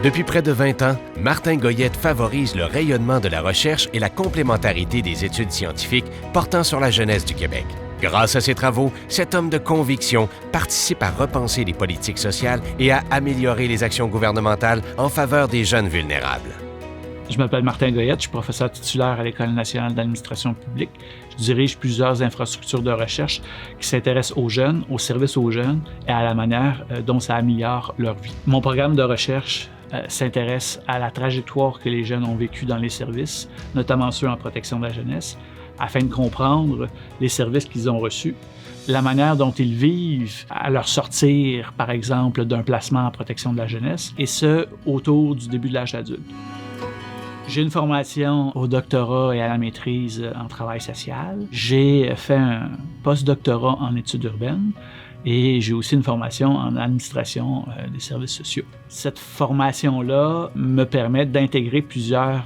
Depuis près de 20 ans, Martin Goyette favorise le rayonnement de la recherche et la complémentarité des études scientifiques portant sur la jeunesse du Québec. Grâce à ses travaux, cet homme de conviction participe à repenser les politiques sociales et à améliorer les actions gouvernementales en faveur des jeunes vulnérables. Je m'appelle Martin Goyette, je suis professeur titulaire à l'École nationale d'administration publique. Je dirige plusieurs infrastructures de recherche qui s'intéressent aux jeunes, aux services aux jeunes et à la manière dont ça améliore leur vie. Mon programme de recherche s'intéresse à la trajectoire que les jeunes ont vécue dans les services, notamment ceux en protection de la jeunesse, afin de comprendre les services qu'ils ont reçus, la manière dont ils vivent à leur sortir, par exemple, d'un placement en protection de la jeunesse, et ce, autour du début de l'âge adulte. J'ai une formation au doctorat et à la maîtrise en travail social. J'ai fait un post-doctorat en études urbaines et j'ai aussi une formation en administration des services sociaux. Cette formation-là me permet d'intégrer plusieurs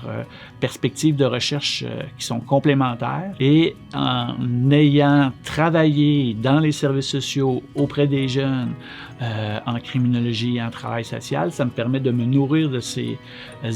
perspectives de recherche qui sont complémentaires et en ayant travaillé dans les services sociaux auprès des jeunes, en criminologie et en travail social, ça me permet de me nourrir de ces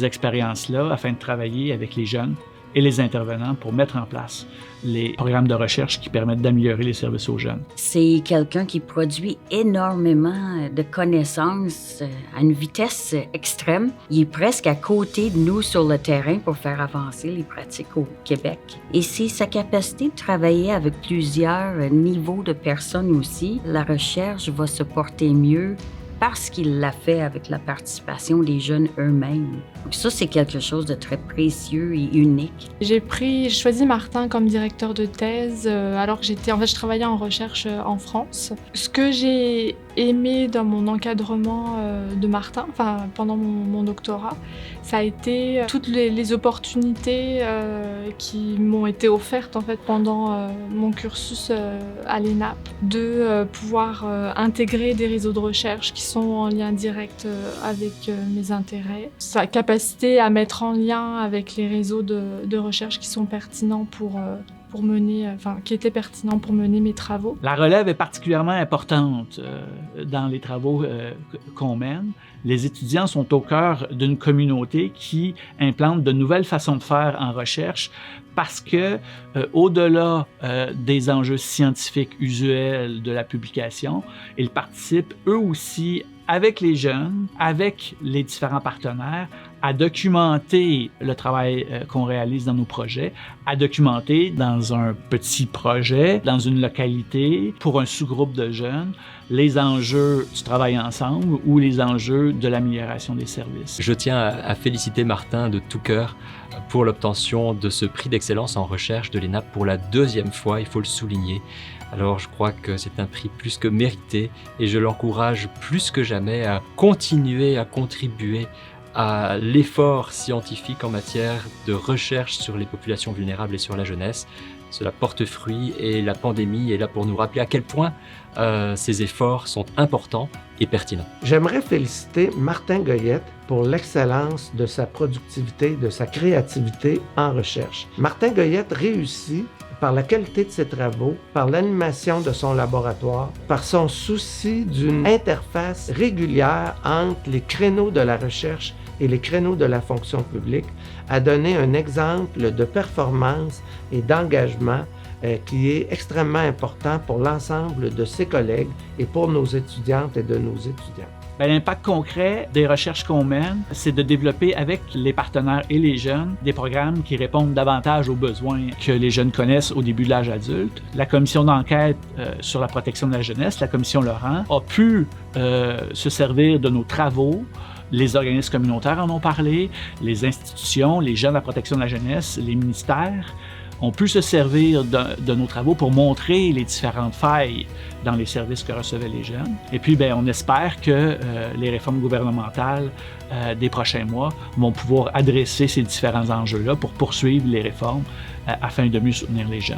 expériences-là afin de travailler avec les jeunes et les intervenants pour mettre en place les programmes de recherche qui permettent d'améliorer les services aux jeunes. C'est quelqu'un qui produit énormément de connaissances à une vitesse extrême. Il est presque à côté de nous sur le terrain pour faire avancer les pratiques au Québec. Et c'est sa capacité de travailler avec plusieurs niveaux de personnes aussi. La recherche va se porter mieux parce qu'il l'a fait avec la participation des jeunes eux-mêmes. Donc ça, c'est quelque chose de très précieux et unique. J'ai choisi Martin comme directeur de thèse alors que je travaillais en recherche en France. Ce que j'ai aimé dans mon encadrement de Martin, pendant mon doctorat, ça a été toutes les opportunités qui m'ont été offertes en fait pendant mon cursus à l'ENAP, de pouvoir intégrer des réseaux de recherche qui sont en lien direct avec mes intérêts. Sa capacité à mettre en lien avec les réseaux de recherche qui sont pertinents pour mener, qui étaient pertinents pour mener mes travaux. La relève est particulièrement importante dans les travaux qu'on mène. Les étudiants sont au cœur d'une communauté qui implante de nouvelles façons de faire en recherche parce que, au-delà des enjeux scientifiques usuels de la publication, ils participent eux aussi avec les jeunes, avec les différents partenaires, à documenter le travail qu'on réalise dans nos projets, à documenter dans un petit projet, dans une localité, pour un sous-groupe de jeunes, les enjeux du travail ensemble ou les enjeux de l'amélioration des services. Je tiens à féliciter Martin de tout cœur pour l'obtention de ce prix d'excellence en recherche de l'ENAP pour la 2e fois, il faut le souligner. Alors je crois que c'est un prix plus que mérité et je l'encourage plus que jamais à continuer à contribuer à l'effort scientifique en matière de recherche sur les populations vulnérables et sur la jeunesse. Cela porte fruit et la pandémie est là pour nous rappeler à quel point ces efforts sont importants et pertinents. J'aimerais féliciter Martin Goyette pour l'excellence de sa productivité, de sa créativité en recherche. Martin Goyette réussit par la qualité de ses travaux, par l'animation de son laboratoire, par son souci d'une interface régulière entre les créneaux de la recherche et les créneaux de la fonction publique, à donner un exemple de performance et d'engagement qui est extrêmement important pour l'ensemble de ses collègues et pour nos étudiantes et de nos étudiants. L'impact concret des recherches qu'on mène, c'est de développer avec les partenaires et les jeunes des programmes qui répondent davantage aux besoins que les jeunes connaissent au début de l'âge adulte. La commission d'enquête sur la protection de la jeunesse, la commission Laurent, a pu se servir de nos travaux. Les organismes communautaires en ont parlé, les institutions, les jeunes à la protection de la jeunesse, les ministères ont pu se servir de nos travaux pour montrer les différentes failles dans les services que recevaient les jeunes. Et puis, on espère que les réformes gouvernementales des prochains mois vont pouvoir adresser ces différents enjeux-là pour poursuivre les réformes afin de mieux soutenir les jeunes.